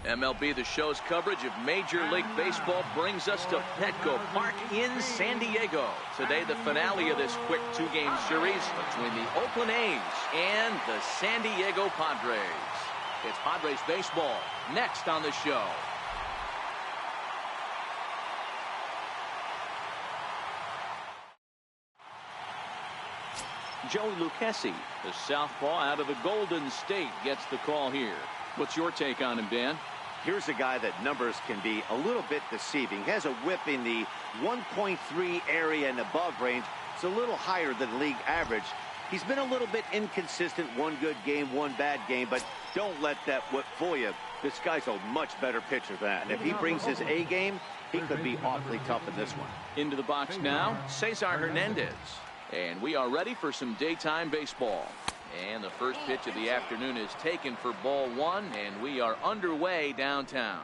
MLB The Show's coverage of Major League Baseball brings us to Petco Park in San Diego. Today, the finale of this quick two-game series between the Oakland A's and the San Diego Padres. It's Padres baseball next on the show. Joey Lucchesi, the southpaw out of the Golden State, gets the call here. What's your take on him, Dan? Here's a guy that numbers can be a little bit deceiving. He has a whip in the 1.3 area and above range. It's a little higher than league average. He's been a little bit inconsistent. One good game, one bad game, but don't let that whip fool you. This guy's a much better pitcher than that. And if he brings his A game, he could be awfully tough in this one. Into the box now, Cesar Hernandez. And we are ready for some daytime baseball. And the first pitch of the afternoon is taken for ball one, and we are underway downtown.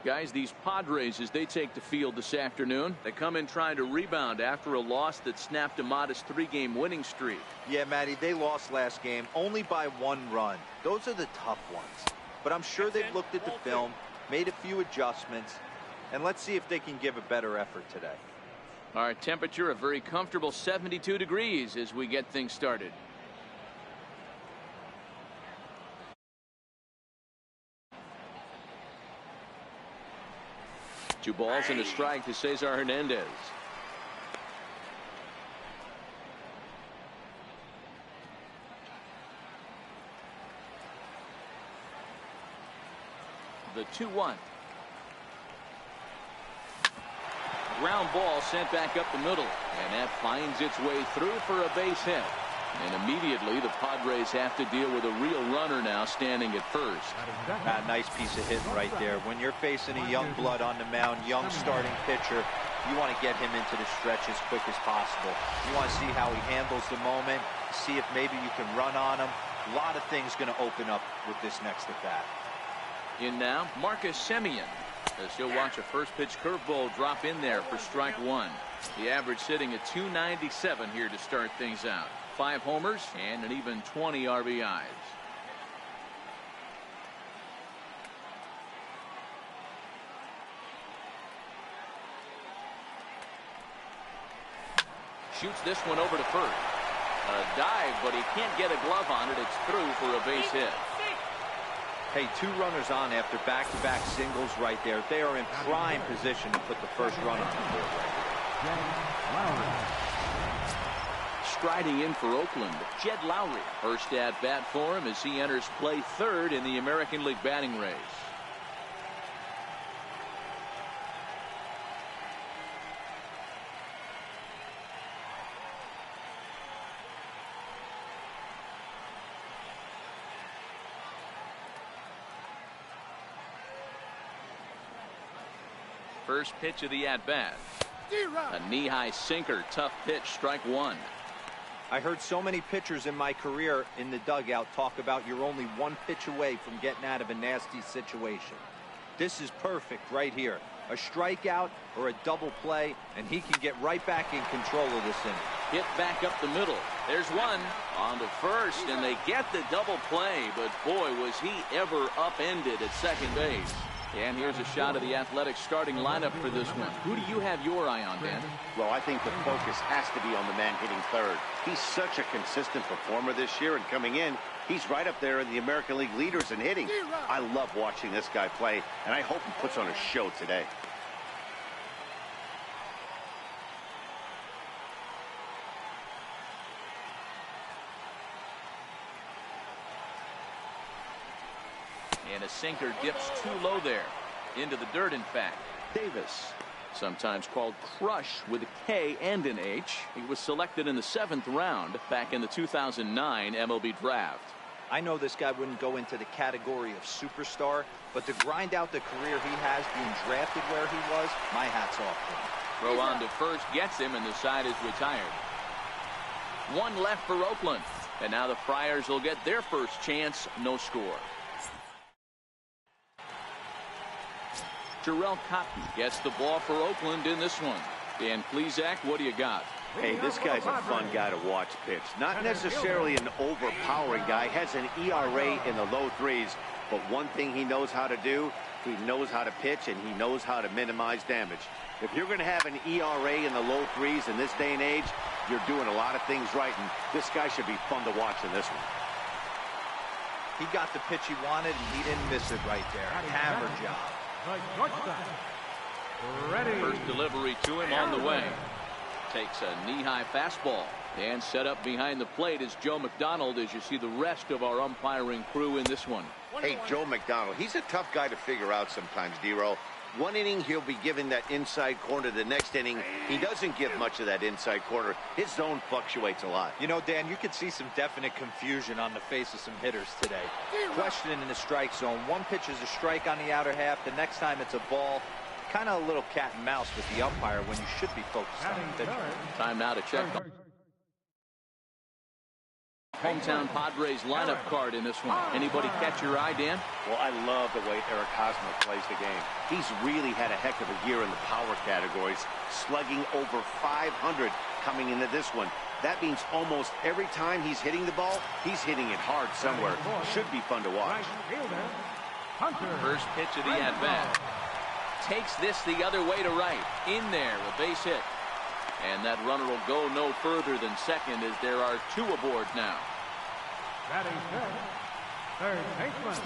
Guys, these Padres, as they take the field this afternoon, they come in trying to rebound after a loss that snapped a modest three-game winning streak. Yeah, Matty, they lost last game only by 1 run. Those are the tough ones. But I'm sure they've looked at the film, made a few adjustments, and let's see if they can give a better effort today. Our temperature a very comfortable 72 degrees as we get things started. Two balls and a strike to Cesar Hernandez. The 2-1. Ground ball sent back up the middle, and that finds its way through for a base hit. And immediately the Padres have to deal with a real runner now standing at first. Nice piece of hitting right there. When you're facing a young blood on the mound, young starting pitcher, you want to get him into the stretch as quick as possible. You want to see how he handles the moment, see if maybe you can run on him. A lot of things going to open up with this next at bat. In now, Marcus Semien, as he'll watch a first pitch curveball drop in there for strike one. The average sitting at 297 here to start things out. 5 homers and an even 20 RBIs. Shoots this one over to first. A dive, but he can't get a glove on it. It's through for a base hit. Hey, 2 runners on after back-to-back singles right there. They are in prime position to put the first run on the board right here. Striding in for Oakland, Jed Lowry. First at bat for him as he enters play third in the American League batting race. First pitch of the at-bat. A knee-high sinker, tough pitch, strike one. I heard so many pitchers in my career in the dugout talk about you're only 1 pitch away from getting out of a nasty situation. This is perfect right here. A strikeout or a double play, and he can get right back in control of this inning. Hit back up the middle. There's one on to first, and they get the double play, but boy, was he ever upended at second base. And here's a shot of the Athletics starting lineup for this one. Who do you have your eye on, Dan? Well, I think the focus has to be on the man hitting third. He's such a consistent performer this year, and coming in, he's right up there in the American League leaders in hitting. I love watching this guy play, and I hope he puts on a show today. And a sinker dips too low there. Into the dirt, in fact. Davis, sometimes called Crush with a K and an H. He was selected in the 7th round back in the 2009 MLB draft. I know this guy wouldn't go into the category of superstar, but to grind out the career he has being drafted where he was, my hat's off to him. Throw on to first gets him, and the side is retired. 1 left for Oakland. And now the Friars will get their first chance. No score. Jarrell Cotton gets the ball for Oakland in this one. Dan Plesac, what do you got? Hey, this guy's a fun guy to watch pitch. Not necessarily an overpowering guy. Has an ERA in the low 3s, But one thing he knows how to do, he knows how to pitch, and he knows how to minimize damage. If you're going to have an ERA in the low threes in this day and age, you're doing a lot of things right, and this guy should be fun to watch in this one. He got the pitch he wanted, and he didn't miss it right there. Hammer job. First delivery to him on the way. Takes a knee-high fastball. And set up behind the plate is Joe McDonald, as you see the rest of our umpiring crew in this one. Hey, Joe McDonald, he's a tough guy to figure out sometimes, D-Row. One inning, he'll be giving that inside corner. The next inning, he doesn't give much of that inside corner. His zone fluctuates a lot. You know, Dan, you could see some definite confusion on the face of some hitters today. Questioning in the strike zone. One pitch is a strike on the outer half. The next time it's a ball. Kind of a little cat and mouse with the umpire when you should be focused on the pitcher. Time now to check hometown Padres lineup card in this one. Anybody catch your eye, Dan? Well, I love the way Eric Hosmer plays the game. He's really had a heck of a year in the power categories, slugging over 500 coming into this one. That means almost every time he's hitting the ball, he's hitting it hard somewhere. Should be fun to watch. First pitch of the at-bat. Takes this the other way to right. In there, a base hit. And that runner will go no further than second, as there are two aboard now. Third baseman.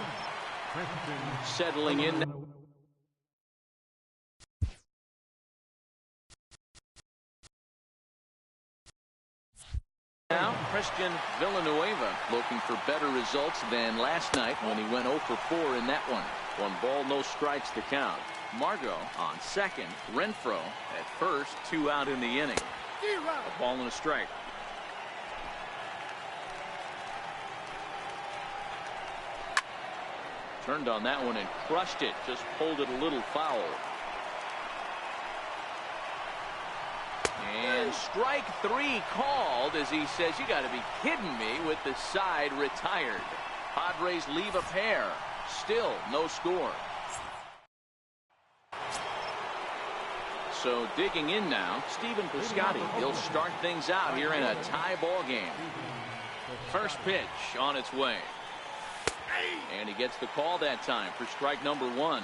Settling in. Now, Christian Villanueva looking for better results than last night when he went 0 for 4 in that one. 1 ball, no strikes to count. Margot on second. Renfroe at first. 2 out in the inning. A ball and a strike. Turned on that one and crushed it. Just pulled it a little foul. And strike 3 called, as he says, you got to be kidding me, with the side retired. Padres leave a pair. Still no score. So digging in now, Stephen Piscotty. He'll start things out here in a tie ball game. First pitch on its way. And he gets the call that time for strike number 1.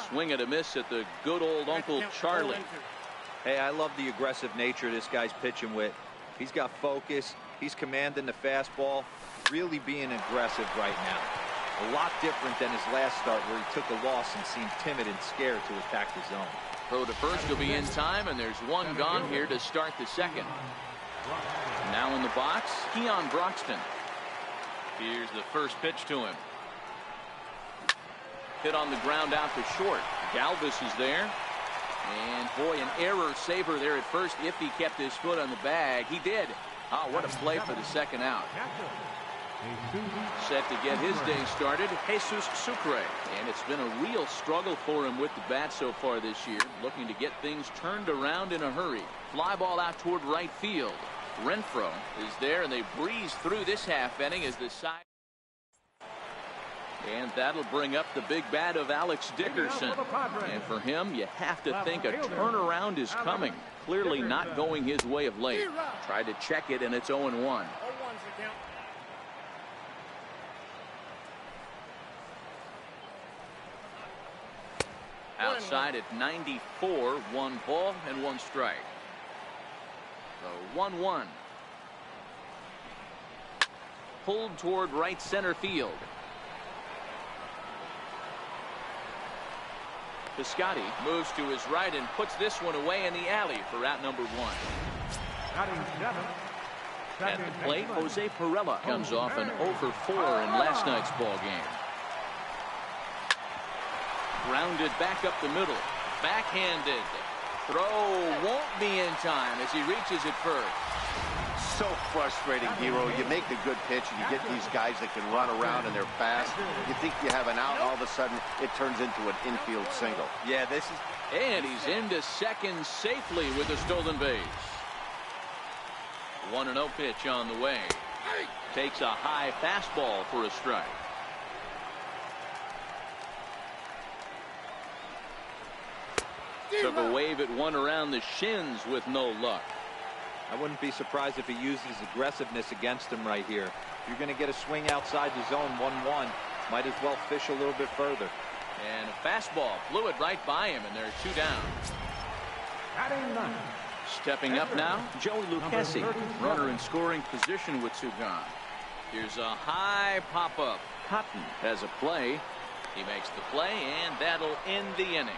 Swing and a miss at the good old Uncle Charlie. Hey, I love the aggressive nature this guy's pitching with. He's got focus. He's commanding the fastball. Really being aggressive right now. A lot different than his last start, where he took a loss and seemed timid and scared to attack the zone. Throw to first will be in time, and there's 1 gone here to start the second. Now in the box, Keon Broxton. Here's the first pitch to him. Hit on the ground out to short. Galvis is there. And boy, an error saver there at first if he kept his foot on the bag. He did. Oh, what a play for the second out. Set to get his day started, Jesus Sucre. And it's been a real struggle for him with the bat so far this year. Looking to get things turned around in a hurry. Fly ball out toward right field. Renfroe is there, and they breeze through this half inning as the side. And that'll bring up the big bat of Alex Dickerson. And for him, you have to think a turnaround is coming. Clearly not going his way of late. Tried to check it, and it's 0-1. Outside at 94, 1 ball and 1 strike. So 1-1. Pulled toward right center field. Piscotty moves to his right and puts this one away in the alley for out number 1. At the plate, Jose Perella comes off an 0 for 4 in last night's ball game. Grounded back up the middle. Backhanded. Throw won't be in time as he reaches it first. So frustrating, Hero. You make the good pitch and you get these guys that can run around and they're fast. You think you have an out, all of a sudden it turns into an infield single. Yeah, this is... And he's into second safely with a stolen base. 1-0 pitch on the way. Takes a high fastball for a strike. Took a wave at one around the shins with no luck. I wouldn't be surprised if he used his aggressiveness against him right here. You're going to get a swing outside the zone 1-1. Might as well fish a little bit further. And a fastball flew it right by him, and there are 2 down. Stepping up now, Joey Lucchesi, runner in scoring position with 2 gone. Here's a high pop-up. Cotton has a play. He makes the play, and that'll end the inning.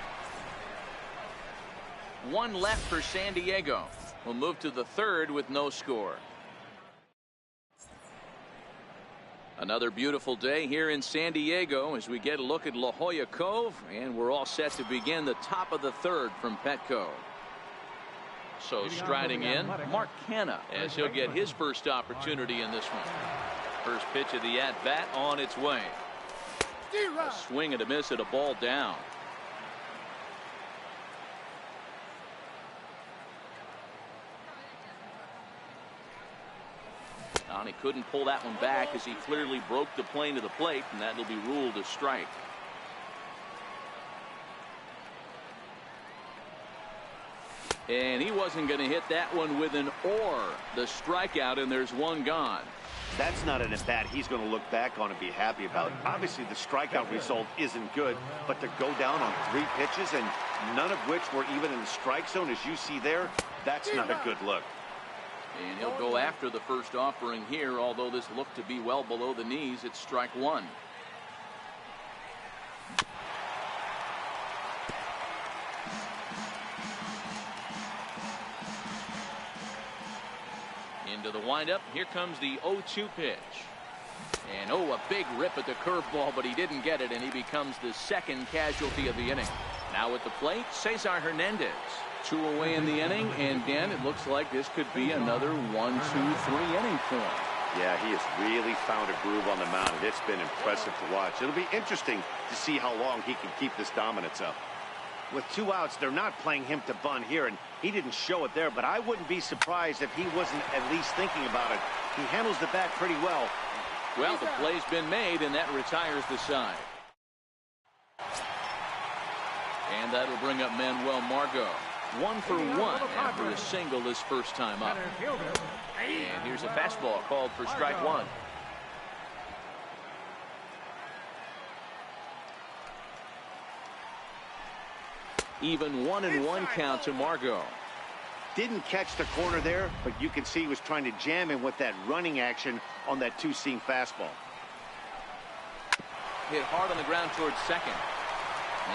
1 left for San Diego. We'll move to the 3rd with no score. Another beautiful day here in San Diego as we get a look at La Jolla Cove, and we're all set to begin the top of the 3rd from Petco. So striding in, Mark Canha, as he'll get his first opportunity in this one. First pitch of the at-bat on its way. A swing and a miss at a ball down. He couldn't pull that one back as he clearly broke the plane to the plate, and that'll be ruled a strike. And he wasn't going to hit that one with an or. The strikeout, and there's 1 gone. That's not an at-bat he's going to look back on and be happy about. Obviously, the strikeout result isn't good, but to go down on 3 pitches and none of which were even in the strike zone, as you see there, that's not a good look. And he'll go after the first offering here, although this looked to be well below the knees. It's strike 1. Into the windup. Here comes the 0-2 pitch. And a big rip at the curveball, but he didn't get it, and he becomes the 2nd casualty of the inning. Now at the plate, Cesar Hernandez. 2 away in the inning, and Dan, it looks like this could be another 1-2-3 inning for him. Yeah, he has really found a groove on the mound, and it's been impressive to watch. It'll be interesting to see how long he can keep this dominance up. With 2 outs, they're not playing him to bunt here, and he didn't show it there, but I wouldn't be surprised if he wasn't at least thinking about it. He handles the bat pretty well. Well, the play's been made, and that retires the side. And that'll bring up Manuel Margot. 1 for 1 after a single his first time up. And here's a fastball called for strike 1. Even 1-1 count to Margot. Didn't catch the corner there, but you can see he was trying to jam him with that running action on that 2-seam fastball. Hit hard on the ground towards second.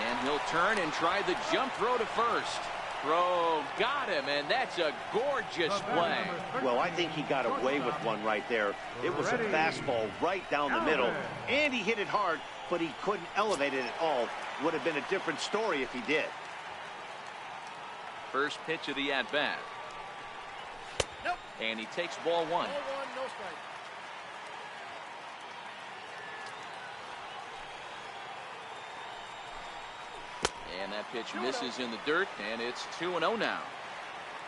And he'll turn and try the jump throw to first. Throw got him, and that's a gorgeous play. Well, I think he got away with one right there. It was a fastball right down the middle, and he hit it hard, but he couldn't elevate it at all. Would have been a different story if he did. First pitch of the at-bat. Nope. And he takes ball 1. Ball 1, no strike. And that pitch misses in the dirt, and it's 2-0 now.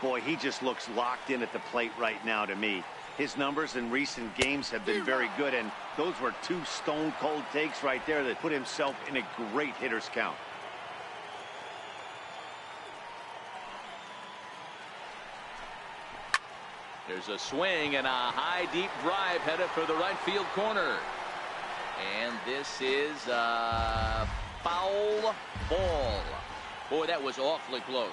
Boy, he just looks locked in at the plate right now to me. His numbers in recent games have been very good, and those were 2 stone-cold takes right there that put himself in a great hitter's count. There's a swing and a high, deep drive headed for the right field corner. And this is a foul ball. Boy, that was awfully close.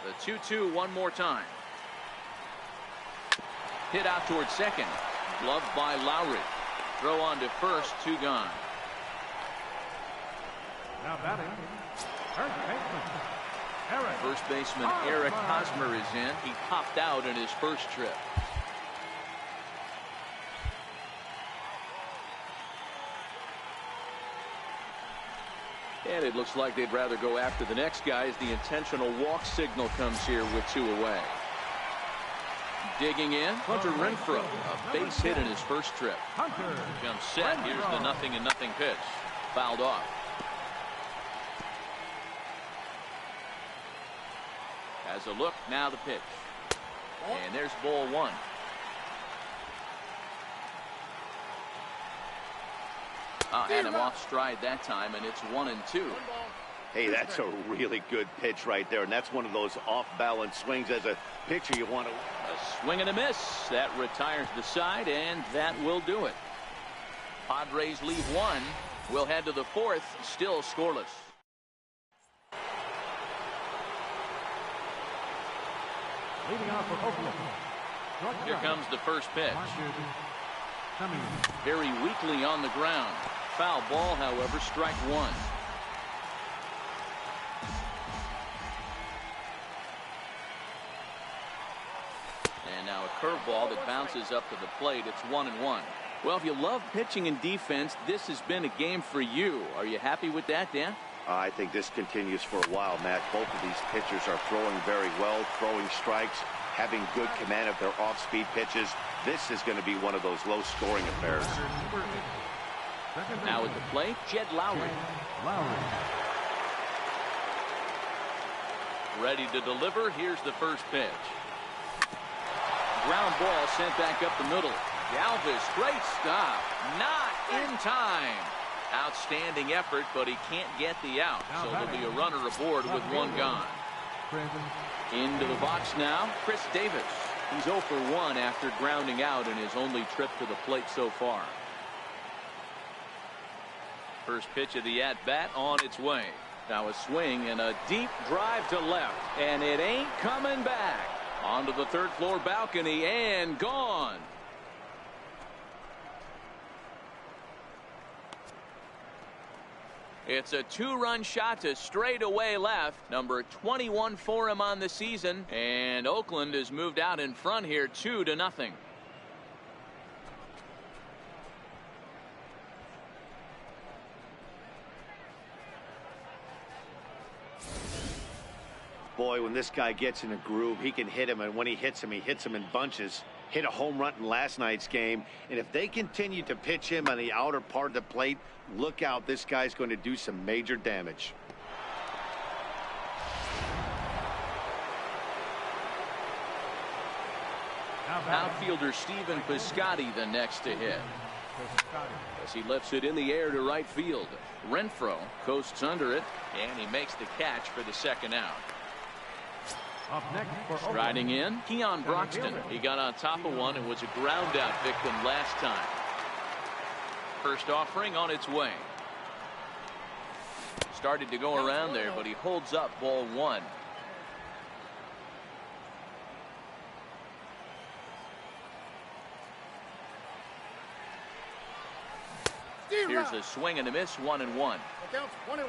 The 2-2 one more time. Hit out towards second. Gloved by Lowry. Throw on to first, 2 gone. Now batting, First baseman Eric Hosmer is in. He popped out in his first trip. And it looks like they'd rather go after the next guy as the intentional walk signal comes here with 2 away. Digging in, Hunter Renfroe, a base hit in his first trip. Comes set. Here's the 0-0 pitch. Fouled off. Has a look, now the pitch. And there's ball 1. Had him off stride that time, and it's 1-2. Hey, that's a really good pitch right there, and that's one of those off-balance swings. As a pitcher, you want to... A swing and a miss. That retires the side, and that will do it. Padres leave one. We'll head to the fourth, still scoreless. Leading off for Oakland. Here comes the first pitch. Very weakly on the ground. Foul ball, however, strike one. And now a curveball that bounces up to the plate. It's 1-1. Well, if you love pitching and defense, this has been a game for you. Are you happy with that, Dan? I think this continues for a while, Matt. Both of these pitchers are throwing very well, throwing strikes, having good command of their off-speed pitches. This is going to be one of those low-scoring affairs. Now at the plate, Jed Lowe. Ready to deliver. Here's the first pitch. Ground ball sent back up the middle. Galvis, great stop. Not in time. Outstanding effort, but he can't get the out. So there'll be a runner aboard with one gone. Into the box now, Chris Davis. He's 0 for 1 after grounding out in his only trip to the plate so far. First pitch of the at-bat on its way. Now a swing and a deep drive to left. And it ain't coming back. Onto the third floor balcony and gone. It's a 2-run shot to straightaway left. Number 21 for him on the season. And Oakland has moved out in front here 2-0. Boy, when this guy gets in a groove, he can hit him, and when he hits him in bunches. Hit a home run in last night's game, and if they continue to pitch him on the outer part of the plate, look out, this guy's going to do some major damage. Outfielder Stephen Piscotty the next to hit. As he lifts it in the air to right field. Renfroe coasts under it, and he makes the catch for the second out. Up next for Striding in, Keon Broxton. He got on top of one and was a ground out victim last time. First offering on its way. Started to go around there, but he holds up ball one. Here's a swing and a miss, 1-1. Counts 1-1.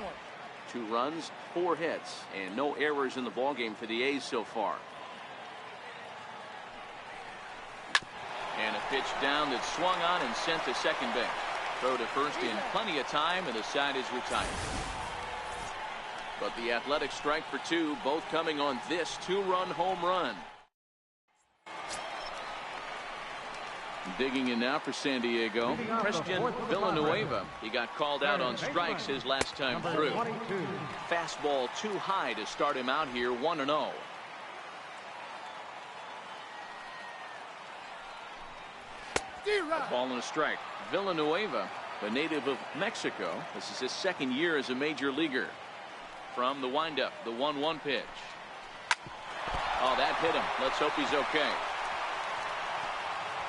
2 runs, 4 hits, and no errors in the ballgame for the A's so far. And a pitch down that's swung on and sent to second base. Throw to first in plenty of time, and the side is retired. But the Athletics strike for 2, both coming on this 2-run home run. Digging in now for San Diego, Christian Villanueva. He got called out on strikes his last time through. Fastball too high to start him out here, 1-0. A ball and a strike. Villanueva, the native of Mexico. This is his second year as a major leaguer. From the windup, the 1-1 pitch. Oh, that hit him. Let's hope he's okay.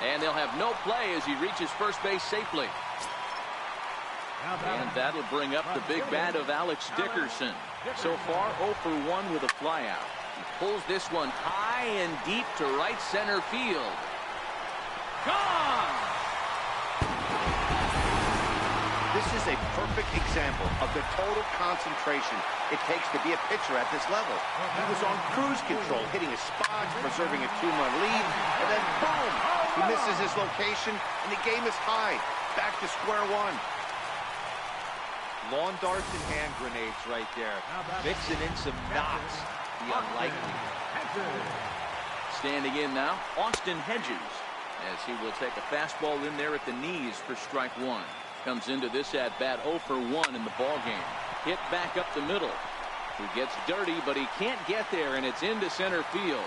And they'll have no play as he reaches first base safely. And that'll bring up the big bat of Alex Dickerson. So far, 0 for 1 with a flyout. He pulls this one high and deep to right center field. Gone! This is a perfect example of the total concentration it takes to be a pitcher at this level. He was on cruise control, hitting his spots, preserving a 2-run lead, and then boom! He misses his location, and the game is tied. Back to square one. Lawn darts and hand grenades right there. Mixing in some knots. The unlikely. Standing in now, Austin Hedges, as he will take a fastball in there at the knees for strike one. Comes into this at bat 0 for 1 in the ballgame. Hit back up the middle. He gets dirty, but he can't get there, and it's into center field.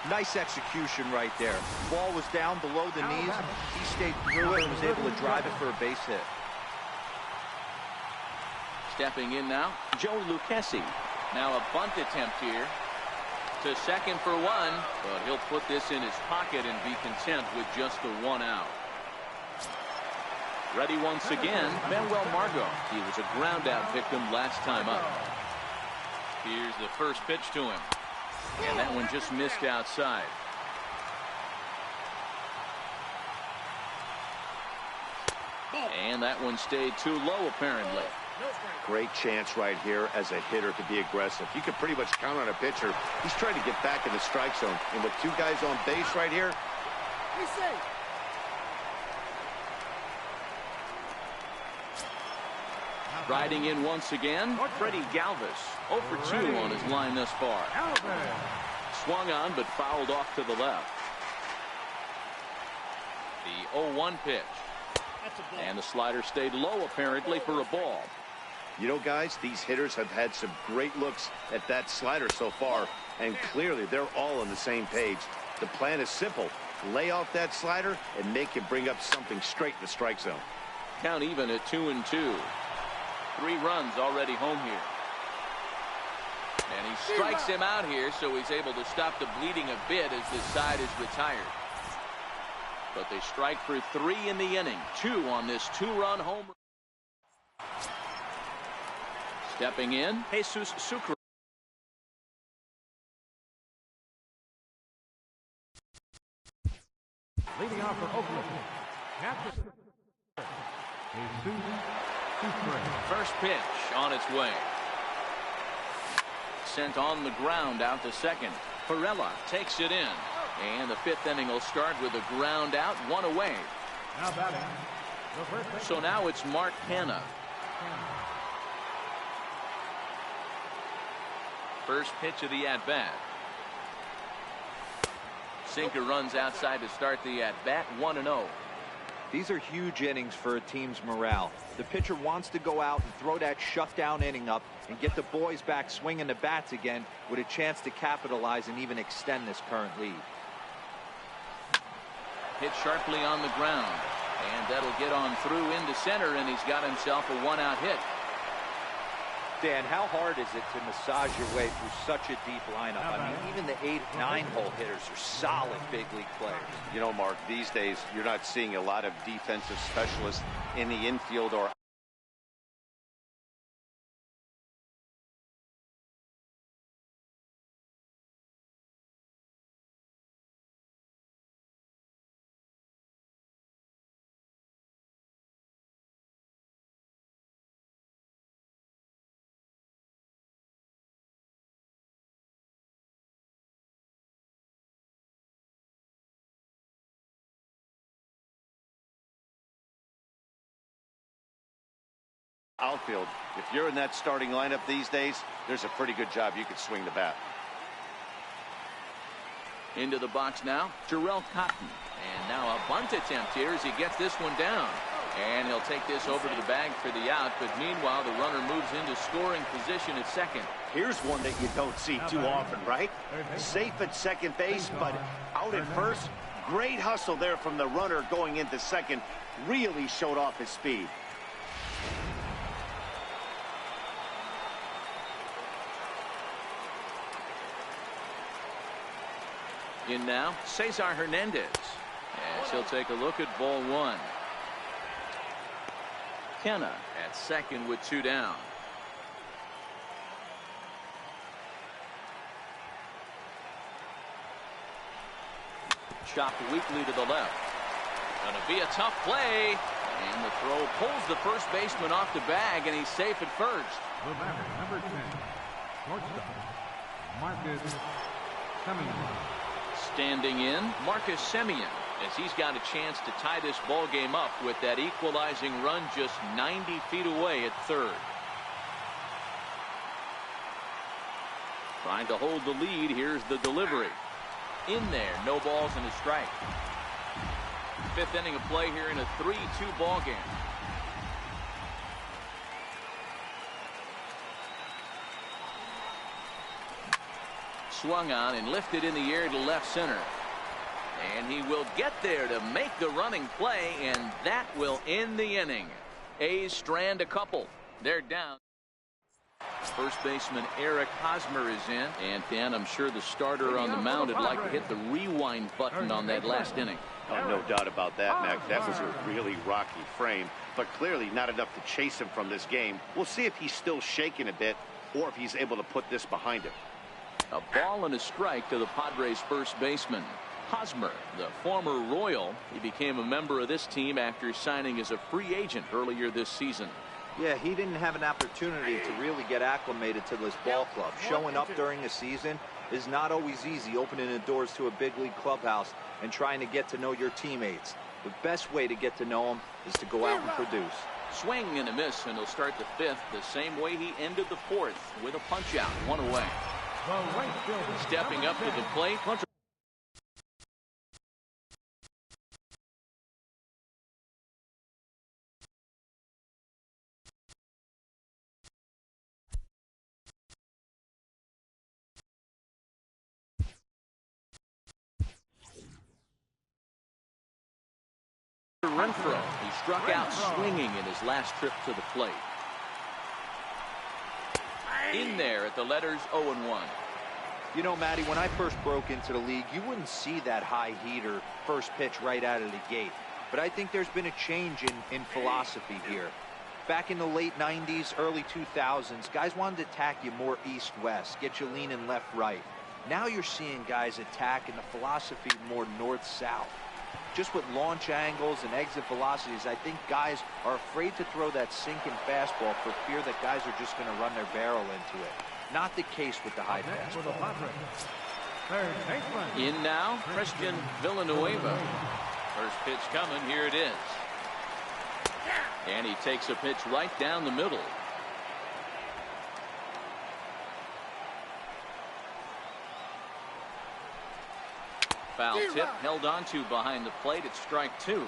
Nice execution right there. Ball was down below the knees. He stayed through it and was able to drive it for a base hit. Stepping in now, Joe Lucchesi. Now a bunt attempt here. To second for one, but he'll put this in his pocket and be content with just the 1 out. Ready once again, Manuel Margot. He was a ground out victim last time up. Here's the first pitch to him. And that one just missed outside. And that one stayed too low, apparently. Great chance right here as a hitter to be aggressive. You can pretty much count on a pitcher. He's trying to get back in the strike zone. And with 2 guys on base right here. He's safe. Riding in once again, Freddie Galvis. 0 for 2 on his line thus far. Swung on but fouled off to the left. The 0-1 pitch. And the slider stayed low apparently for a ball. You know, guys, these hitters have had some great looks at that slider so far, and clearly they're all on the same page. The plan is simple. Lay off that slider and make him bring up something straight in the strike zone. Count even at 2-2. 3 runs already home here. And he strikes him out here, so he's able to stop the bleeding a bit as the side is retired. But they strike for 3 in the inning. 2 on this 2-run homer. Stepping in, Jesus Sucre. Leading off for Oakland. First pitch on its way. Sent on the ground out to second. Perella takes it in. And the 5th inning will start with a ground out, 1 away. Now batting. So now it's Mark Canha. First pitch of the at-bat. Sinker runs outside to start the at-bat, 1-0. These are huge innings for a team's morale. The pitcher wants to go out and throw that shutdown inning up and get the boys back swinging the bats again with a chance to capitalize and even extend this current lead. Hit sharply on the ground, and that'll get on through into center, and he's got himself a 1-out hit. Dan, how hard is it to massage your way through such a deep lineup? I mean, even the 8, 9-hole hitters are solid big league players. You know, Mark, these days you're not seeing a lot of defensive specialists in the infield or outfield. If you're in that starting lineup these days, there's a pretty good job you could swing the bat. Into the box now, Jarrell Cotton. And now a bunt attempt here as he gets this one down. And he'll take this over to the bag for the out, but meanwhile the runner moves into scoring position at second. Here's one that you don't see too often, right? Safe at second base, but out at first. Great hustle there from the runner going into second. Really showed off his speed. In now, Cesar Hernandez. As he'll take a look at ball 1. Canha at second with 2 down. Chopped weakly to the left. Gonna be a tough play. And the throw pulls the first baseman off the bag, and he's safe at first. The batter, number 10, shortstop, Marcus Semien. Standing in, Marcus Semien, as he's got a chance to tie this ball game up with that equalizing run just 90 feet away at third. Trying to hold the lead. Here's the delivery. In there, no balls and a strike. 5th inning of play here in a 3-2 ball game. swung on and lifted in the air to left center. And he will get there to make the running play, and that will end the inning. A's strand a couple. They're down. First baseman Eric Hosmer is in, and Dan, I'm sure the starter on the mound would like to hit the rewind button on that last inning. Oh, no doubt about that, Mac. That was a really rocky frame, but clearly not enough to chase him from this game. We'll see if he's still shaking a bit or if he's able to put this behind him. A ball and a strike to the Padres first baseman. Hosmer, the former Royal, he became a member of this team after signing as a free agent earlier this season. Yeah, he didn't have an opportunity to really get acclimated to this ball club. Showing up during the season is not always easy, opening the doors to a big league clubhouse and trying to get to know your teammates. The best way to get to know them is to go out and produce. Swing and a miss, and he'll start the fifth the same way he ended the fourth, with a punch out, one away. Stepping up to the plate. Renfroe, he struck out swinging in his last trip to the plate. In there at the letters 0-1. You know, Matty, when I first broke into the league, you wouldn't see that high heater first pitch right out of the gate. But I think there's been a change in philosophy here. Back in the late 90s, early 2000s, guys wanted to attack you more east-west, get you leaning left-right. Now you're seeing guys attack in the philosophy more north-south. Just with launch angles and exit velocities, I think guys are afraid to throw that sinking fastball for fear that guys are just going to run their barrel into it. Not the case with the high fastball. In now, Christian Villanueva. First pitch coming, here it is. And he takes a pitch right down the middle. Foul tip held onto behind the plate. It's strike two.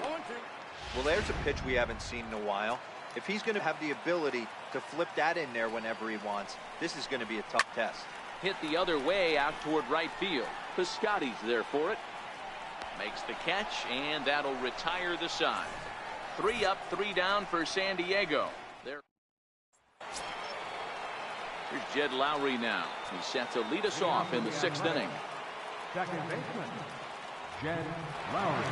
Well, there's a pitch we haven't seen in a while. If he's going to have the ability to flip that in there whenever he wants, this is going to be a tough test. Hit the other way out toward right field. Piscotty's there for it. Makes the catch, and that'll retire the side. 3 up, 3 down for San Diego. There. Here's Jed Lowry now. He's set to lead us off in the 6th inning. Second baseman, Jed Lowry.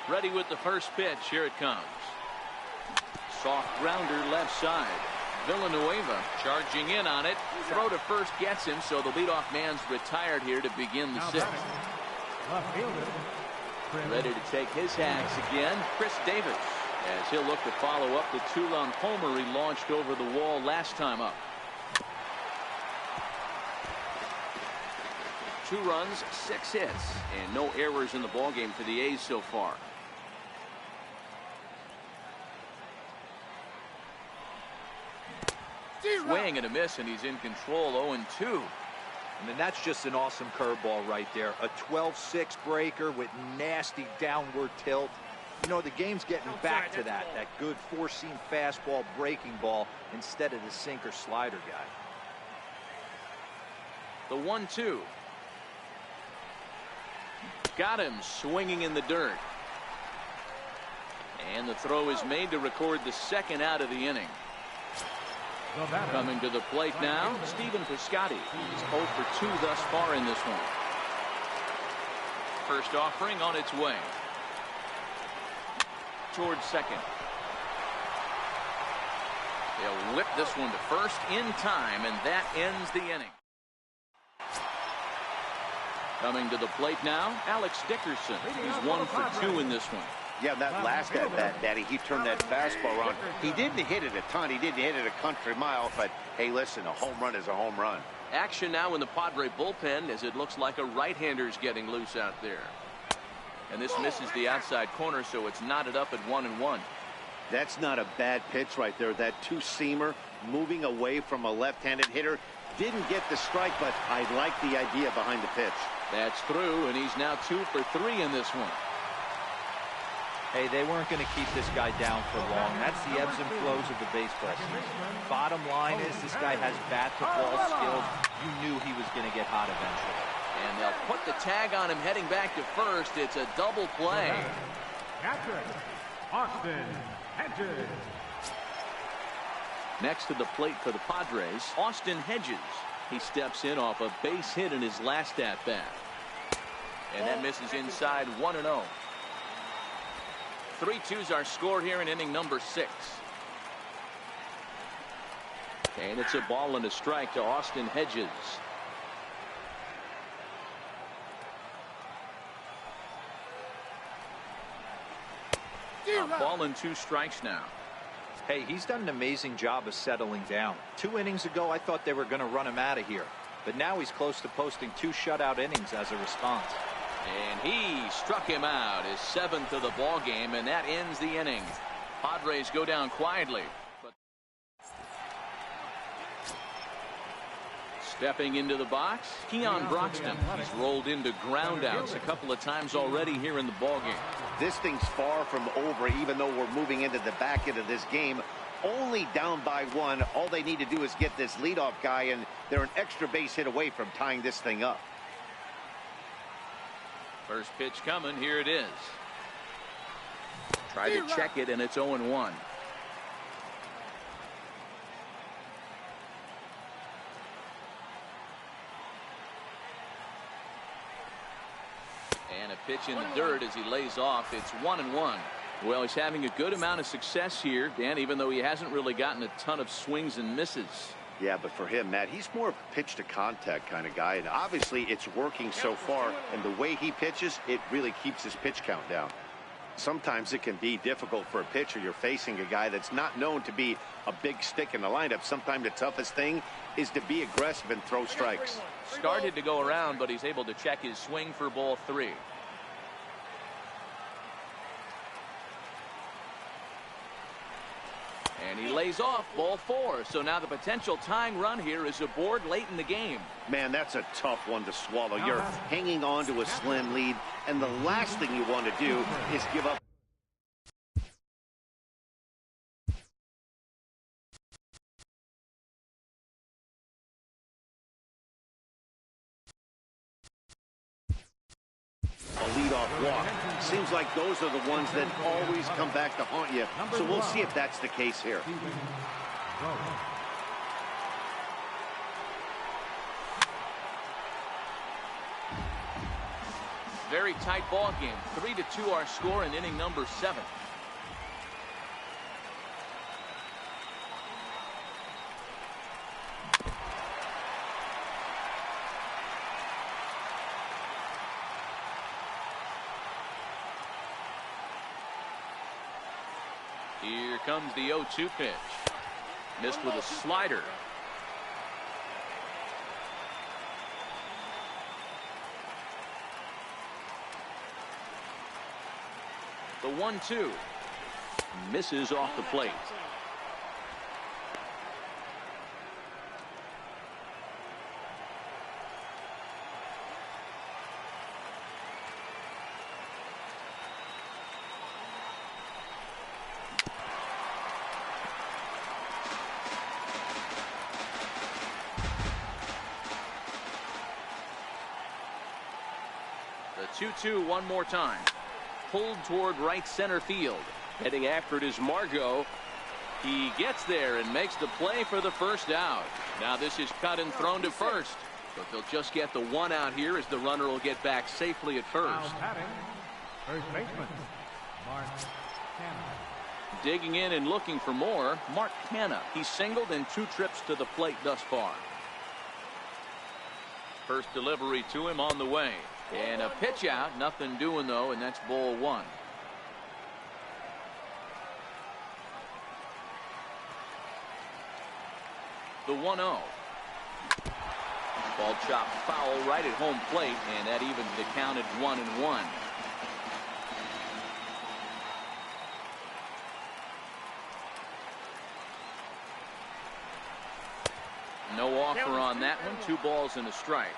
Ready with the first pitch. Here it comes. Soft grounder left side. Villanueva charging in on it. Throw to first gets him, so the leadoff man's retired here to begin the 6th. Ready to take his hacks again, Chris Davis, as he'll look to follow up the 2-run homer he launched over the wall last time up. 2 runs, 6 hits, and no errors in the ballgame for the A's so far. Swing and a miss, and he's in control. 0-2. And then that's just an awesome curveball right there. A 12-6 breaker with nasty downward tilt. You know, the game's getting back to that good 4-seam fastball breaking ball instead of the sinker slider guy. The 1-2. Got him swinging in the dirt. And the throw is made to record the 2nd out of the inning. Coming to the plate now, Stephen Piscotty. He's 0 for 2 thus far in this one. First offering on its way. Towards second. They'll whip this one to first in time, and that ends the inning. Coming to the plate now, Alex Dickerson. He's 1 for 2 in this one. Yeah, that last at bat, Daddy, he turned that fastball on. He didn't hit it a ton. He didn't hit it a country mile. But, hey, listen, a home run is a home run. Action now in the Padre bullpen as it looks like a right-hander's getting loose out there. And this misses the outside corner, so it's knotted up at 1-1. That's not a bad pitch right there. That 2-seamer moving away from a left-handed hitter. Didn't get the strike, but I like the idea behind the pitch. That's through, and he's now 2 for 3 in this one. Hey, they weren't going to keep this guy down for long. That's the ebbs and flows of the baseball season. Bottom line is this guy has bat-to-ball skills. You knew he was going to get hot eventually. And they'll put the tag on him heading back to first. It's a double play. Catcher, Austin Hedges. Next to the plate for the Padres, Austin Hedges. He steps in off a base hit in his last at-bat. And that misses inside 1-0. 3-2's our score here in inning number 6. And it's a ball and a strike to Austin Hedges. A ball and 2 strikes now. Hey, he's done an amazing job of settling down. 2 innings ago, I thought they were going to run him out of here. But now he's close to posting 2 shutout innings as a response. And he struck him out, his 7th of the ball game, and that ends the inning. Padres go down quietly. But stepping into the box, Keon Broxton. He's rolled into groundouts a couple of times already here in the ball game. This thing's far from over, even though we're moving into the back end of this game. Only down by 1. All they need to do is get this leadoff guy, and they're an extra base hit away from tying this thing up. First pitch coming. Here it is. Tried to check it, and it's 0-1. And a pitch in the dirt as he lays off. It's 1-1. Well, he's having a good amount of success here, Dan, even though he hasn't really gotten a ton of swings and misses. Yeah, but for him, Matt, he's more of a pitch to contact kind of guy, and obviously it's working so far, and the way he pitches, it really keeps his pitch count down. Sometimes it can be difficult for a pitcher. You're facing a guy that's not known to be a big stick in the lineup. Sometimes the toughest thing is to be aggressive and throw strikes. Started to go around, but he's able to check his swing for ball 3. And he lays off ball 4. So now the potential tying run here is aboard late in the game. Man, that's a tough one to swallow. You're hanging on to a slim lead, and the last thing you want to do is give up. A leadoff walk. Seems like those are the ones that always come back to haunt you. So we'll see if that's the case here. Very tight ball game. 3-2 our score in inning number 7. Here comes the 0-2 pitch. Missed with a slider. The 1-2 misses off the plate. The 2-2 one more time. Pulled toward right center field. Heading after it is Margot. He gets there and makes the play for the first out. Now this is cut and thrown to first. But they'll just get the 1 out here as the runner will get back safely at first. First baseman, Mark Canna. Digging in and looking for more, Mark Canna. He's singled in 2 trips to the plate thus far. First delivery to him on the way. And a pitch out, nothing doing though, and that's ball 1. The 1-0. Ball chopped foul right at home plate, and that evens the count at 1-1. No offer on that one. 2 balls and a strike.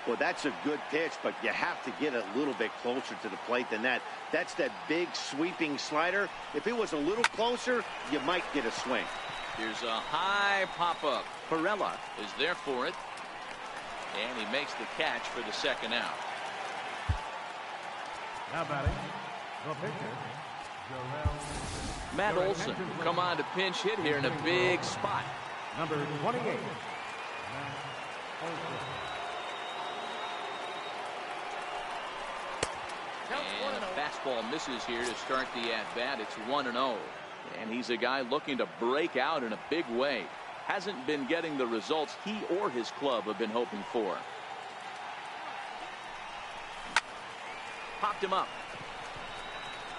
Well, that's a good pitch, but you have to get a little bit closer to the plate than that. That's that big sweeping slider. If it was a little closer, you might get a swing. Here's a high pop-up. Perella is there for it. And he makes the catch for the second out. Now batting, the pitcher, Matt Olson will come on to pinch hit here in a big spot. number 28. Matt Olson. And a fastball misses here to start the at-bat. It's 1-0. And he's a guy looking to break out in a big way. Hasn't been getting the results he or his club have been hoping for. Popped him up.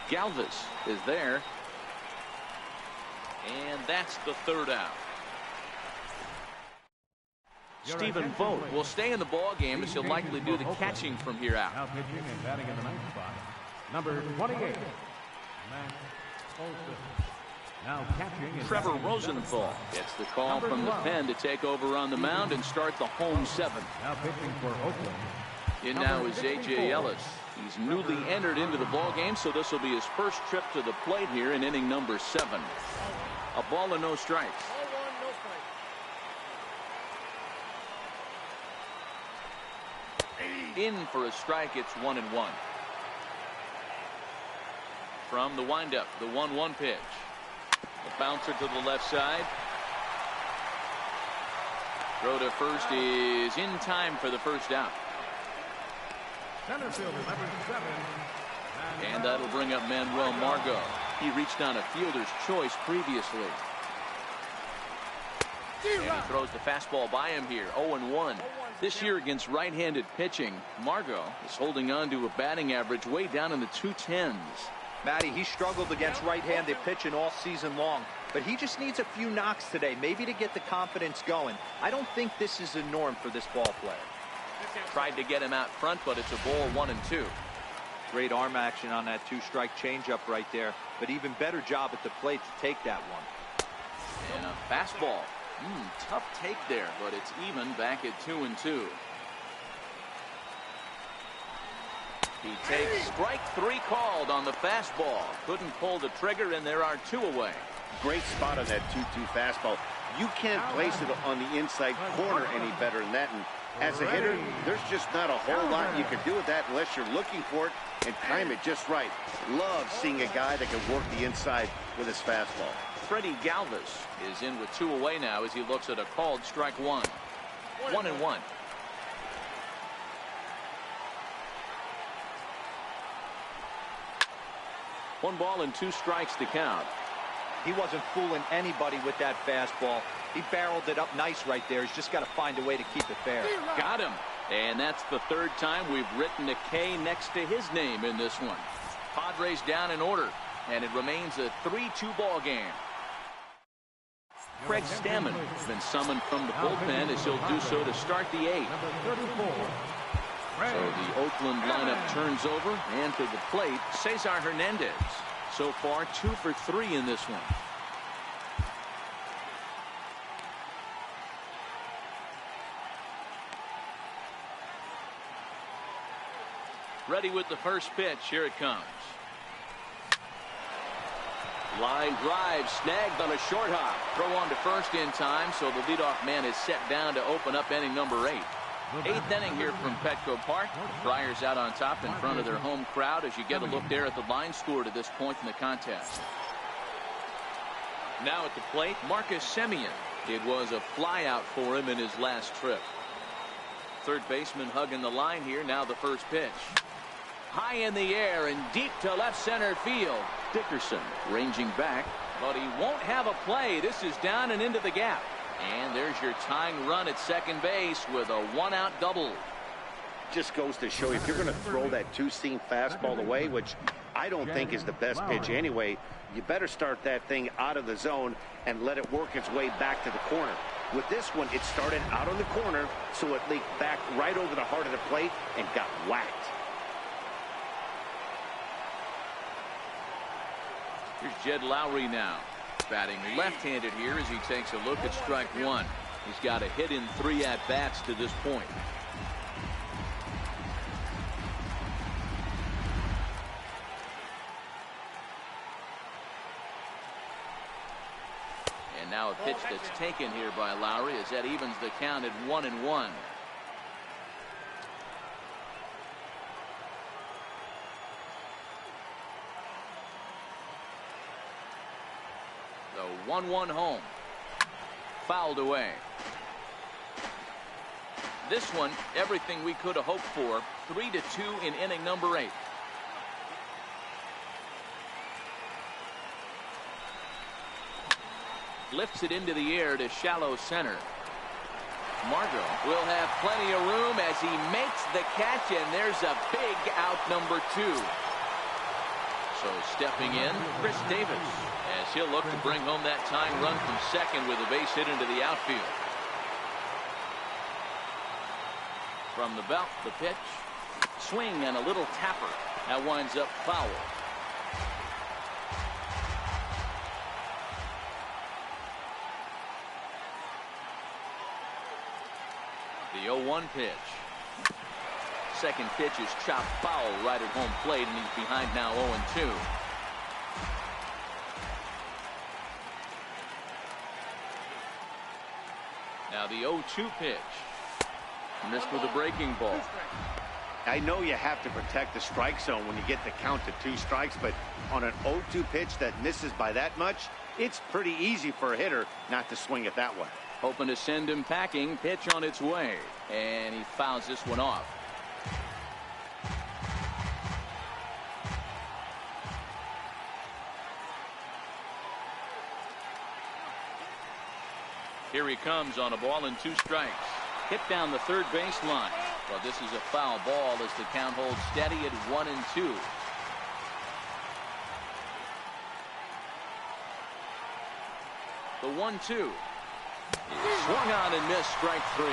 Galvis is there. And that's the third out. Stephen Vogt will stay in the ball game as he'll likely do the catching from here out. Now pitching and batting in the ninth spot, number 28. Matt Olson. Now catching. Trevor Rosenthal gets the call from the pen to take over on the mound and start the home seventh. Now pitching for Oakland. In now is A.J. Ellis. He's newly entered into the ball game, so this will be his first trip to the plate here in inning number 7. A ball and no strikes. Ball 1, no strikes. In for a strike. It's 1-1. From the windup, the 1-1 pitch. The bouncer to the left side. Throw to first is in time for the first out. Center fielder, number 7. And that'll bring up Manuel Margot. He reached on a fielder's choice previously. And he throws the fastball by him here. 0-1. This year against right-handed pitching, Margot is holding on to a batting average way down in the 210s. Matty, he struggled against right-handed pitching all season long, but he just needs a few knocks today, maybe to get the confidence going. I don't think this is the norm for this ball player. Tried to get him out front, but it's a ball 1-2. Great arm action on that 2-strike changeup right there, but even better job at the plate to take that one. And a fastball. Tough take there, but it's even back at 2-2. He takes strike 3 called on the fastball. Couldn't pull the trigger, and there are 2 away. Great spot on that 2-2 fastball. You can't place it on the inside corner any better than that. And as a hitter, there's just not a whole lot you can do with that unless you're looking for it and time it just right. Love seeing a guy that can work the inside with his fastball. Freddie Galvis is in with 2 away now as he looks at a called strike 1. 1-1. One ball and 2 strikes to count. He wasn't fooling anybody with that fastball. He barreled it up nice right there. He's just got to find a way to keep it fair. Got him. And that's the 3rd time we've written a K next to his name in this one. Padres down in order, and it remains a 3-2 ball game. Craig Stammen has been summoned from the bullpen as he'll do so to start the 8th. Number 34. So the Oakland lineup turns over, and to the plate, Cesar Hernandez. So far, 2 for 3 in this one. Ready with the first pitch. Here it comes. Line drive snagged on a short hop. Throw on to first in time, so the leadoff man is set down to open up inning number 8. 8th inning here from Petco Park. The Friars out on top in front of their home crowd as you get a look there at the line score to this point in the contest. Now at the plate, Marcus Semien. It was a flyout for him in his last trip. Third baseman hugging the line here. Now the first pitch. High in the air and deep to left center field. Dickerson ranging back, but he won't have a play. This is down and into the gap. And there's your tying run at second base with a 1-out double. Just goes to show you, if you're going to throw that 2-seam fastball away, which I don't think is the best pitch anyway, you better start that thing out of the zone and let it work its way back to the corner. With this one, it started out on the corner, so it leaked back right over the heart of the plate and got whacked. Here's Jed Lowry now, batting left-handed here as he takes a look at strike 1. He's got a hit in 3 at-bats to this point. And now a pitch that's taken here by Lowry as that evens the count at 1-1. The 1-1 home. Fouled away. This one, everything we could have hoped for. 3-2 in inning number 8. Lifts it into the air to shallow center. Margot will have plenty of room as he makes the catch, and there's a big out number 2. So stepping in, Chris Davis, as he'll look to bring home that tying run from second with a base hit into the outfield. From the belt, the pitch, swing and a little tapper. That winds up foul. The 0-1 pitch. Second pitch is chopped foul right at home plate, and he's behind now 0-2. Now the 0-2 pitch. Missed with a breaking ball. I know you have to protect the strike zone when you get the count to 2 strikes, but on an 0-2 pitch that misses by that much, it's pretty easy for a hitter not to swing it that way. Hoping to send him packing. Pitch on its way, and he fouls this one off. Here he comes on a ball and 2 strikes. Hit down the third baseline. Well, this is a foul ball as the count holds steady at 1-2. The 1-2. Swung on and missed, strike 3.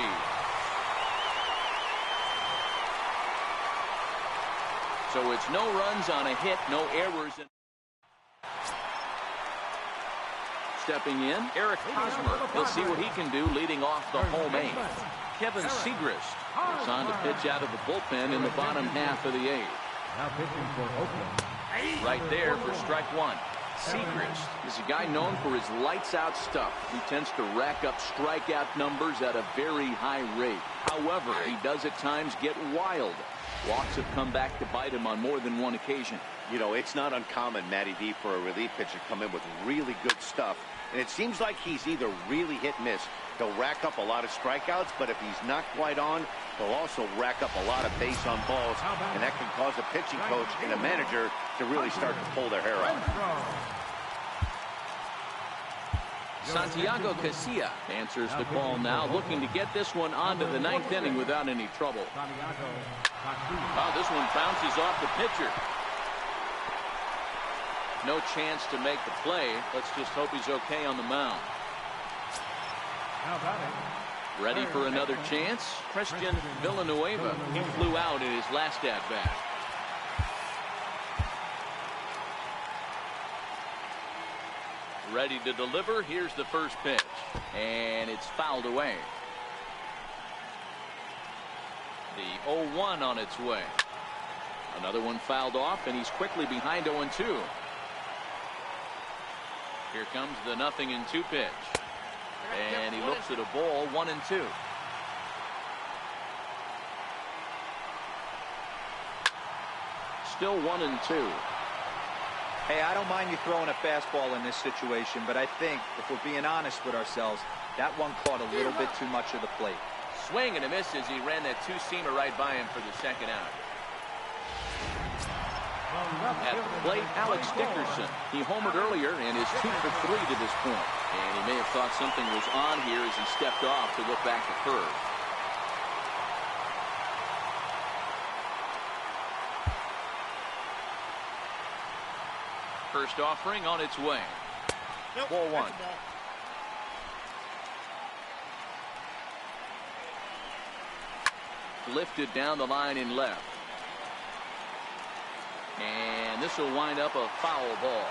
So it's no runs on a hit, no errors. Stepping in, Eric Hosmer. He'll see what he can do leading off the home 8. Kevin Segrist is on to pitch out of the bullpen in the bottom half of the 8th. Now pitching for Oakland. Right there for strike 1. Segrist is a guy known for his lights-out stuff. He tends to rack up strikeout numbers at a very high rate. However, he does at times get wild. Walks have come back to bite him on more than one occasion. You know, it's not uncommon, Matty D, for a relief pitcher to come in with really good stuff. And it seems like he's either really hit-miss. He'll rack up a lot of strikeouts, but if he's not quite on, he'll also rack up a lot of base on balls. And that can cause a pitching coach and a manager to really start to pull their hair out. Santiago Casilla answers the call now, looking to get this one onto the 9th inning without any trouble. Oh, this one bounces off the pitcher. No chance to make the play. Let's just hope he's okay on the mound. Ready for another chance? Christian Villanueva. He flew out in his last at-bat. Ready to deliver. Here's the first pitch. And it's fouled away. The 0-1 on its way. Another one fouled off, and he's quickly behind 0-2. Here comes the 0-2 pitch. And he looks at a ball, 1-2. Still 1-2. Hey, I don't mind you throwing a fastball in this situation, but I think if we're being honest with ourselves, that one caught a little bit too much of the plate. Swing and a miss as he ran that 2-seamer right by him for the second out. At the plate, Alex Dickerson. He homered earlier and is 2 for 3 to this point. And he may have thought something was on here as he stepped off to look back to third. First offering on its way. Ball 1. Lifted down the line in left. And this will wind up a foul ball.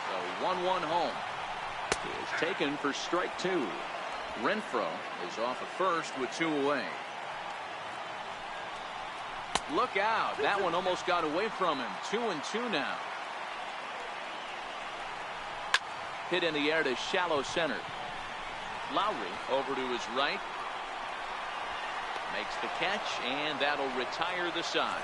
The 1-1 home is taken for strike 2. Renfroe is off at first with 2 away. Look out. That one almost got away from him. 2-2 now. Hit in the air to shallow center. Lowe over to his right. Makes the catch, and that'll retire the side.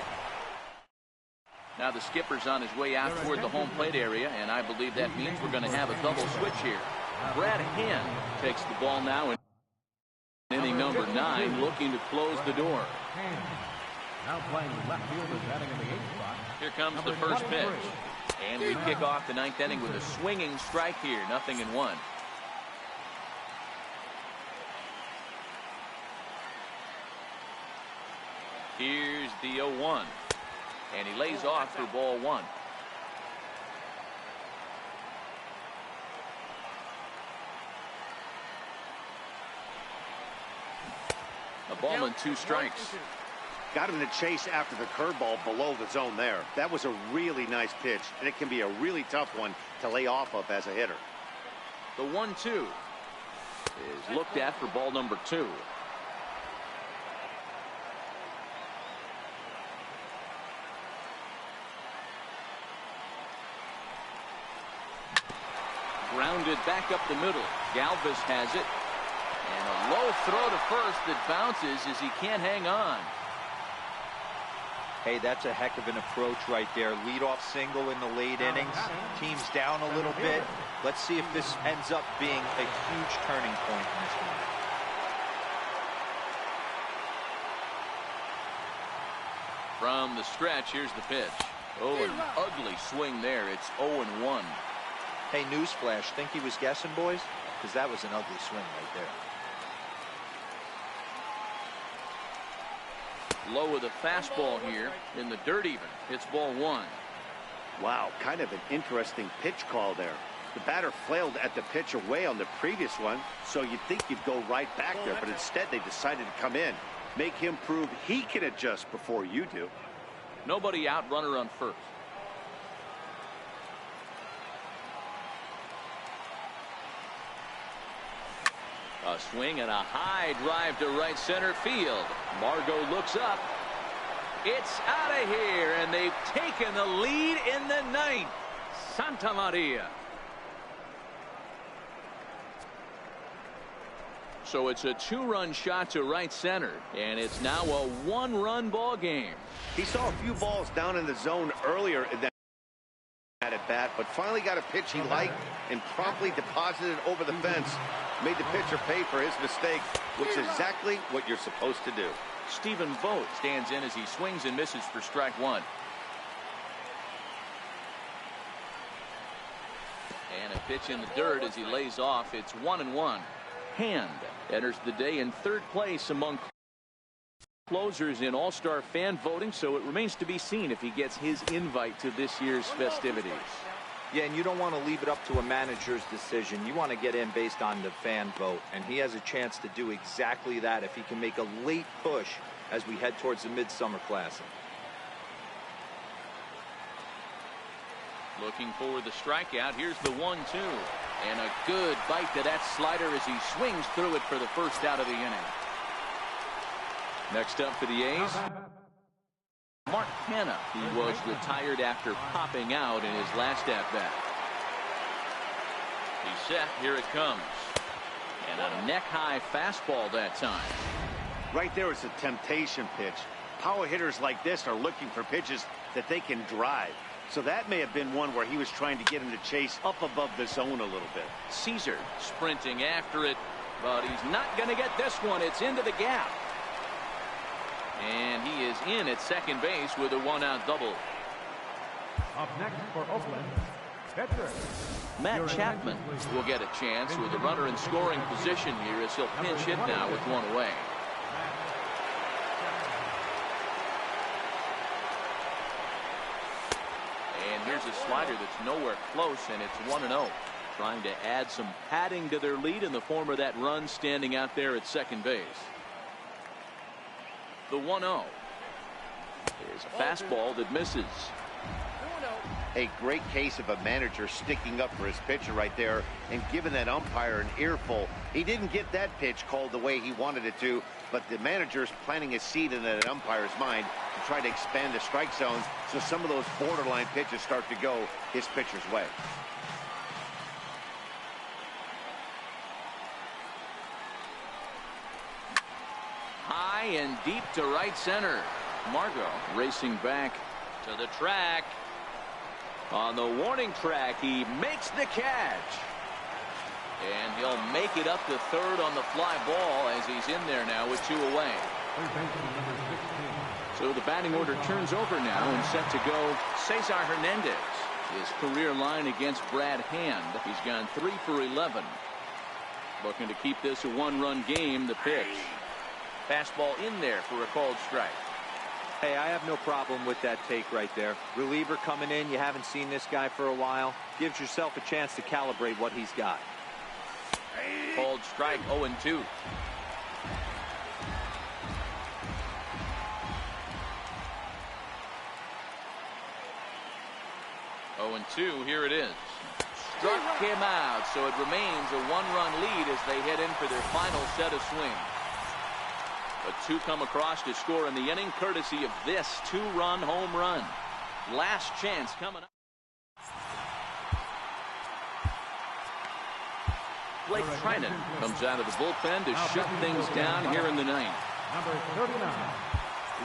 Now the skipper's on his way out toward the home plate area, and I believe that means we're going to have a double switch here. Brad Hand takes the ball now in inning number 9, looking to close the door. Now playing left field and batting in the 8th spot. Here comes the first pitch. And we kick off the 9th inning with a swinging strike here. 0-1. Here's the 0-1. And he lays off for ball 1. A ball and 2 strikes. Got him to chase after the curveball below the zone there. That was a really nice pitch, and it can be a really tough one to lay off of as a hitter. The 1-2 is looked at for ball number 2. Grounded back up the middle. Galvis has it. And a low throw to first that bounces as he can't hang on. Hey, that's a heck of an approach right there. Leadoff single in the late innings. Team's down a little bit. Let's see if this ends up being a huge turning point in this one. From the stretch, here's the pitch. Oh, an ugly swing there. It's 0-1. Hey, newsflash, think he was guessing, boys? Because that was an ugly swing right there. Lowe with a fastball here in the dirt even. It's ball 1. Wow, kind of an interesting pitch call there. The batter flailed at the pitch away on the previous one, so you'd think you'd go right back there, but instead they decided to come in. Make him prove he can adjust before you do. Nobody out, runner on first. A swing and a high drive to right center field. Margot looks up. It's out of here, and they've taken the lead in the 9th. Santa Maria. So it's a 2-run shot to right center, and it's now a 1-run ball game. He saw a few balls down in the zone earlier in that at bat, but finally got a pitch he liked and promptly deposited it over the fence. Made the pitcher pay for his mistake, which is exactly what you're supposed to do. Stephen Vogt stands in as he swings and misses for strike 1. And a pitch in the dirt as he lays off. It's 1-1. Hand enters the day in 3rd place among closers in All-Star fan voting, so it remains to be seen if he gets his invite to this year's festivities. Yeah, and you don't want to leave it up to a manager's decision. You want to get in based on the fan vote, and he has a chance to do exactly that if he can make a late push as we head towards the Midsummer Classic. Looking for the strikeout. Here's the 1-2. And a good bite to that slider as he swings through it for the first out of the inning. Next up for the A's, Mark Hanna. He was retired after popping out in his last at-bat. He's set. Here it comes. And a neck-high fastball that time. Right there is a temptation pitch. Power hitters like this are looking for pitches that they can drive. So that may have been one where he was trying to get him to chase up above the zone a little bit. Caesar sprinting after it, but he's not going to get this one. It's into the gap. And he is in at second base with a 1-out double. Up next for Oakland, pitcher Matt Chapman will get a chance with a runner in scoring position here as he'll pinch hit now with one away. And here's a slider that's nowhere close, and it's 1-0. Trying to add some padding to their lead in the form of that run standing out there at second base. The 1-0 is a fastball that misses. A great case of a manager sticking up for his pitcher right there and giving that umpire an earful. He didn't get that pitch called the way he wanted it to, but the manager's planting a seed in that umpire's mind to try to expand the strike zone so some of those borderline pitches start to go his pitcher's way. high and deep to right center. Margot racing back to the track. On the warning track, he makes the catch. And he'll make it up to third on the fly ball as he's in there now with 2 away. So the batting order turns over now and set to go Cesar Hernandez. His career line against Brad Hand. He's gone 3 for 11. Looking to keep this a 1-run game. The pitch. Fastball in there for a called strike. Hey, I have no problem with that take right there. Reliever coming in. You haven't seen this guy for a while. Gives yourself a chance to calibrate what he's got. Called strike 0-2. Here it is. Struck him out, so it remains a 1-run lead as they head in for their final set of swings. But 2 come across to score in the inning courtesy of this 2-run home run. Last chance coming up. Blake Trinan comes out of the bullpen to shut things down here in the 9th. Number 39.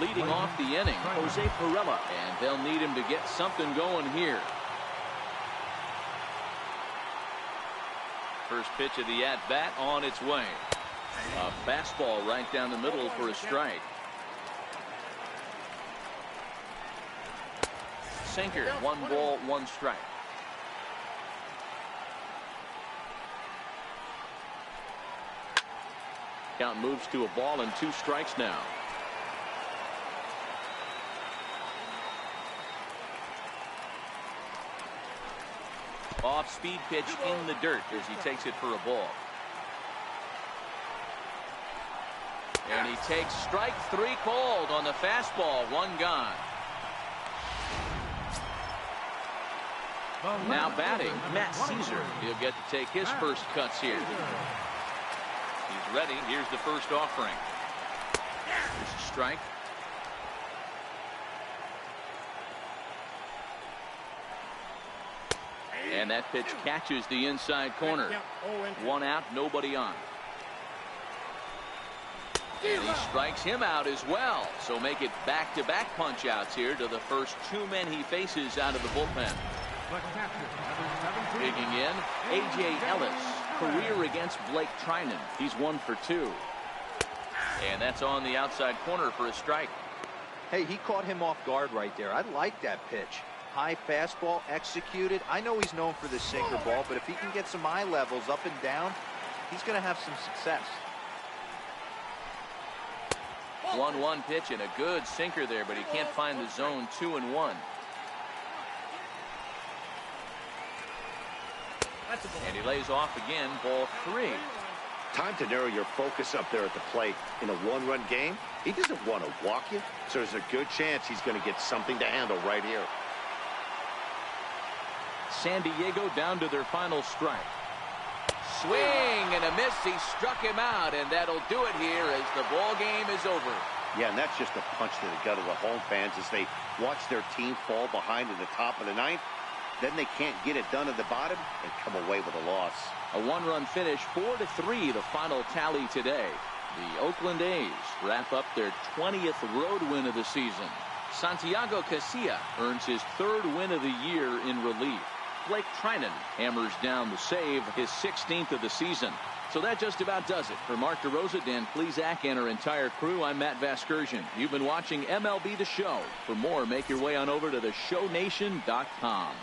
Leading off the inning, Jose Pirela, and they'll need him to get something going here. First pitch of the at-bat on its way. A fastball right down the middle for a strike. Sinker, 1 ball, 1 strike. Count moves to a ball and 2 strikes now. Off-speed pitch in the dirt as he takes it for a ball. And he takes strike 3 called on the fastball. 1 gone. Now batting, Matt Caesar. He'll get to take his first cuts here. He's ready. Here's the first offering. Here's a strike. And that pitch catches the inside corner. 1 out, nobody on. And he strikes him out as well. So make it back-to-back punch-outs here to the first 2 men he faces out of the bullpen. Digging in, A.J. Ellis. Career against Blake Trinan. He's 1 for 2. And that's on the outside corner for a strike. Hey, he caught him off guard right there. I like that pitch. High fastball executed. I know he's known for the sinker ball, but if he can get some eye levels up and down, he's going to have some success. 1-1 pitch and a good sinker there, but he can't find the zone. 2-1. And he lays off again. Ball 3. Time to narrow your focus up there at the plate. In a 1-run game, he doesn't want to walk you, so there's a good chance he's going to get something to handle right here. San Diego down to their final strike. Swing and a miss. He struck him out, and that'll do it here as the ball game is over. Yeah, and that's just a punch to the gut of the home fans as they watch their team fall behind in the top of the 9th. Then they can't get it done at the bottom and come away with a loss. A 1-run finish, 4-3, the final tally today. The Oakland A's wrap up their 20th road win of the season. Santiago Casilla earns his 3rd win of the year in relief. Blake Trinan hammers down the save, his 16th of the season. So that just about does it. For Mark DeRosa, Dan Plesac, and our entire crew, I'm Matt Vasgersian. You've been watching MLB The Show. For more, make your way on over to theshownation.com.